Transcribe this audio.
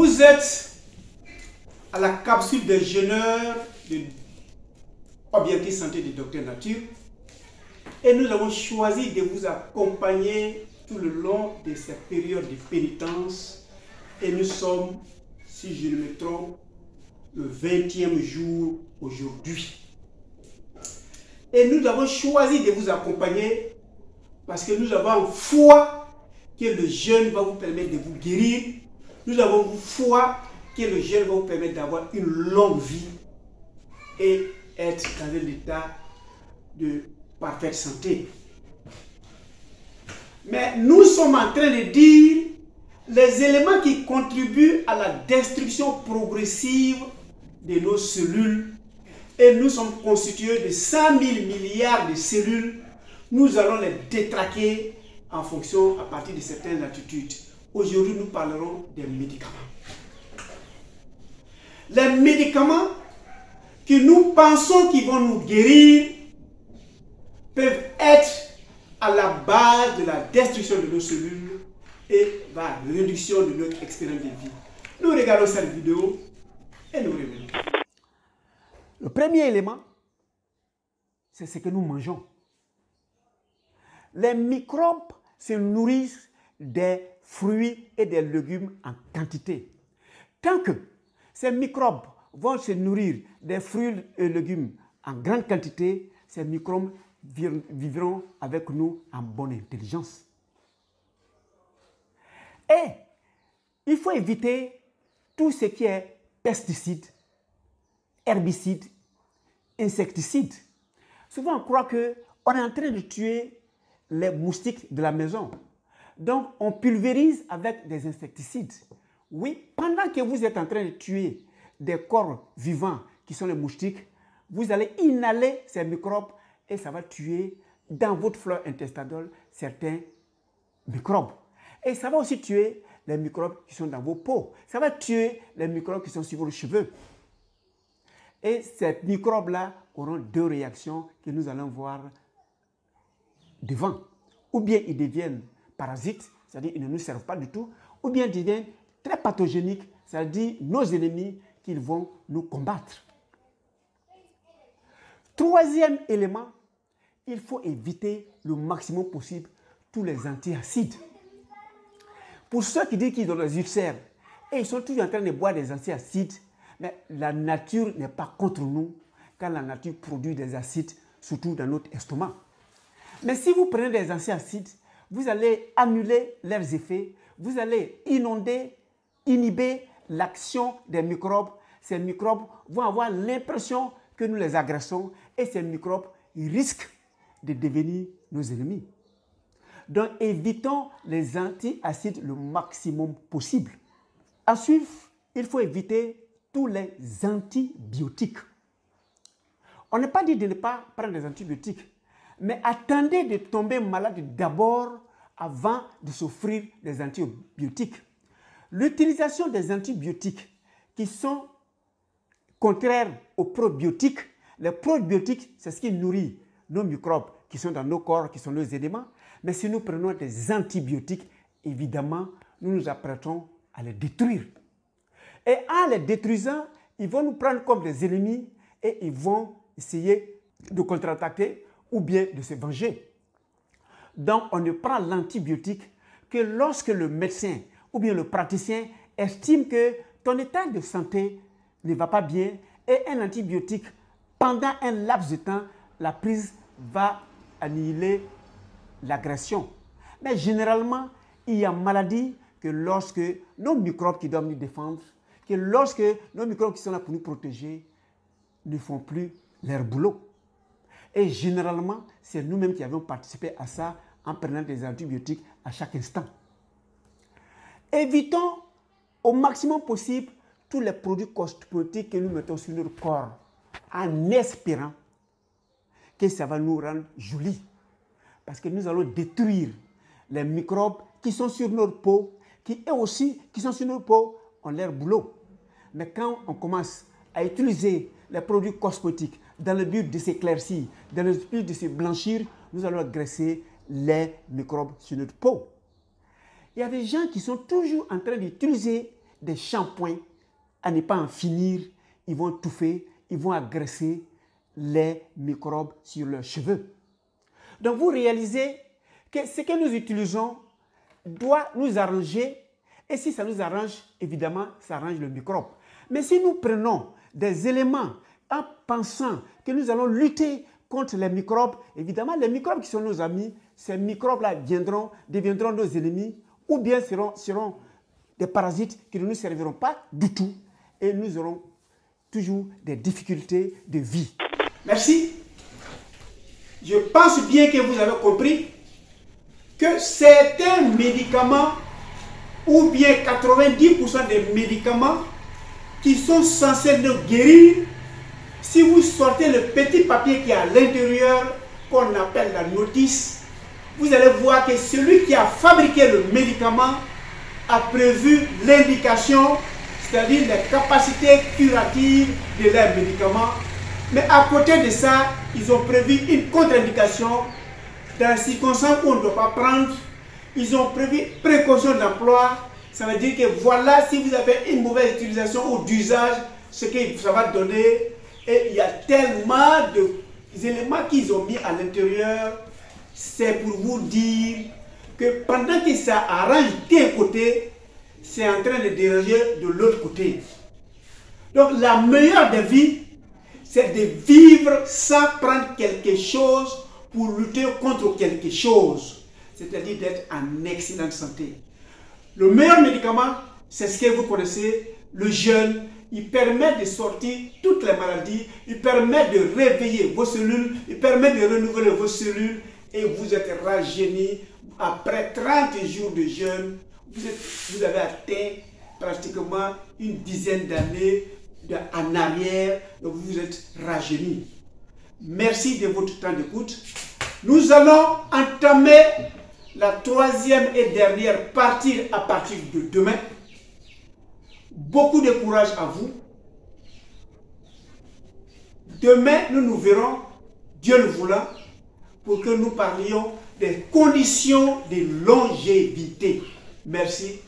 Vous êtes à la capsule des jeûneurs de Objectif Santé du Docteur Nature et nous avons choisi de vous accompagner tout le long de cette période de pénitence et nous sommes, si je ne me trompe, le 20e jour aujourd'hui. Et nous avons choisi de vous accompagner parce que nous avons foi que le jeûne va vous permettre de vous guérir. Nous avons foi que le jeûne va vous permettre d'avoir une longue vie et être dans un état de parfaite santé. Mais nous sommes en train de dire les éléments qui contribuent à la destruction progressive de nos cellules. Et nous sommes constitués de 100 000 milliards de cellules. Nous allons les détraquer en fonction, à partir de certaines latitudes. Aujourd'hui, nous parlerons des médicaments. Les médicaments que nous pensons qu'ils vont nous guérir peuvent être à la base de la destruction de nos cellules et de la réduction de notre expérience de vie. Nous regardons cette vidéo et nous revenons. Le premier élément, c'est ce que nous mangeons. Les microbes se nourrissent des fruits et des légumes en quantité. Tant que ces microbes vont se nourrir des fruits et légumes en grande quantité, ces microbes vivront avec nous en bonne intelligence. Et il faut éviter tout ce qui est pesticides, herbicides, insecticides. Souvent, on croit qu'on est en train de tuer les moustiques de la maison. Donc, on pulvérise avec des insecticides. Oui, pendant que vous êtes en train de tuer des corps vivants qui sont les moustiques, vous allez inhaler ces microbes et ça va tuer dans votre flore intestinale certains microbes. Et ça va aussi tuer les microbes qui sont dans vos peaux. Ça va tuer les microbes qui sont sur vos cheveux. Et ces microbes-là auront deux réactions que nous allons voir devant. Ou bien ils deviennent parasites, c'est-à-dire ils ne nous servent pas du tout, ou bien ils deviennent très pathogéniques, c'est-à-dire nos ennemis qu'ils vont nous combattre. Troisième élément, il faut éviter le maximum possible tous les antiacides. Pour ceux qui disent qu'ils ont des ulcères et ils sont toujours en train de boire des antiacides, mais la nature n'est pas contre nous quand la nature produit des acides, surtout dans notre estomac. Mais si vous prenez des antiacides, vous allez annuler leurs effets, vous allez inhiber l'action des microbes. Ces microbes vont avoir l'impression que nous les agressons et ces microbes risquent de devenir nos ennemis. Donc évitons les antiacides le maximum possible. À suivre, il faut éviter tous les antibiotiques. On n'est pas dit de ne pas prendre des antibiotiques, mais attendez de tomber malade d'abord avant de s'offrir des antibiotiques. L'utilisation des antibiotiques qui sont contraires aux probiotiques, les probiotiques, c'est ce qui nourrit nos microbes qui sont dans nos corps, qui sont nos éléments. Mais si nous prenons des antibiotiques, évidemment, nous nous apprêtons à les détruire. Et en les détruisant, ils vont nous prendre comme des ennemis et ils vont essayer de contre-attaquer ou bien de se venger. Donc, on ne prend l'antibiotique que lorsque le médecin ou bien le praticien estime que ton état de santé ne va pas bien et un antibiotique, pendant un laps de temps, la prise va annihiler l'agression. Mais généralement, il y a maladie que lorsque nos microbes qui doivent nous défendre, que lorsque nos microbes qui sont là pour nous protéger, ne font plus leur boulot. Et généralement, c'est nous-mêmes qui avons participé à ça en prenant des antibiotiques à chaque instant. Évitons au maximum possible tous les produits cosmétiques que nous mettons sur notre corps en espérant que ça va nous rendre jolis. Parce que nous allons détruire les microbes qui sont sur notre peau, qui eux aussi, qui sont sur notre peau, ont leur boulot. Mais quand on commence à utiliser les produits cosmétiques dans le but de s'éclaircir, dans le but de se blanchir, nous allons agresser les microbes sur notre peau. Il y a des gens qui sont toujours en train d'utiliser des shampoings à ne pas en finir. Ils vont touffer, ils vont agresser les microbes sur leurs cheveux. Donc vous réalisez que ce que nous utilisons doit nous arranger. Et si ça nous arrange, évidemment, ça arrange le microbe. Mais si nous prenons des éléments en pensant que nous allons lutter contre les microbes, évidemment, les microbes qui sont nos amis, ces microbes-là deviendront nos ennemis ou bien seront des parasites qui ne nous serviront pas du tout et nous aurons toujours des difficultés de vie. Merci. Je pense bien que vous avez compris que certains médicaments ou bien 90% des médicaments qui sont censés nous guérir, si vous sortez le petit papier qui est à l'intérieur, qu'on appelle la notice, vous allez voir que celui qui a fabriqué le médicament a prévu l'indication, c'est-à-dire les capacités curatives de leurs médicaments. Mais à côté de ça, ils ont prévu une contre-indication dans les circonstances où on ne doit pas prendre. Ils ont prévu précaution d'emploi. Ça veut dire que voilà, si vous avez une mauvaise utilisation ou d'usage, ce que ça va donner. Et il y a tellement d'éléments qu'ils ont mis à l'intérieur. C'est pour vous dire que pendant que ça arrange d'un côté, c'est en train de déranger de l'autre côté. Donc la meilleure des vies, c'est de vivre sans prendre quelque chose pour lutter contre quelque chose. C'est-à-dire d'être en excellente santé. Le meilleur médicament, c'est ce que vous connaissez, le jeûne. Il permet de sortir toutes les maladies, il permet de réveiller vos cellules, il permet de renouveler vos cellules et vous êtes rajeuni. Après 30 jours de jeûne, vous avez atteint pratiquement une dizaine d'années en arrière, donc vous êtes rajeuni. Merci de votre temps d'écoute. Nous allons entamer la troisième et dernière partie à partir de demain. Beaucoup de courage à vous. Demain, nous nous verrons, Dieu le voulant, pour que nous parlions des conditions de longévité. Merci.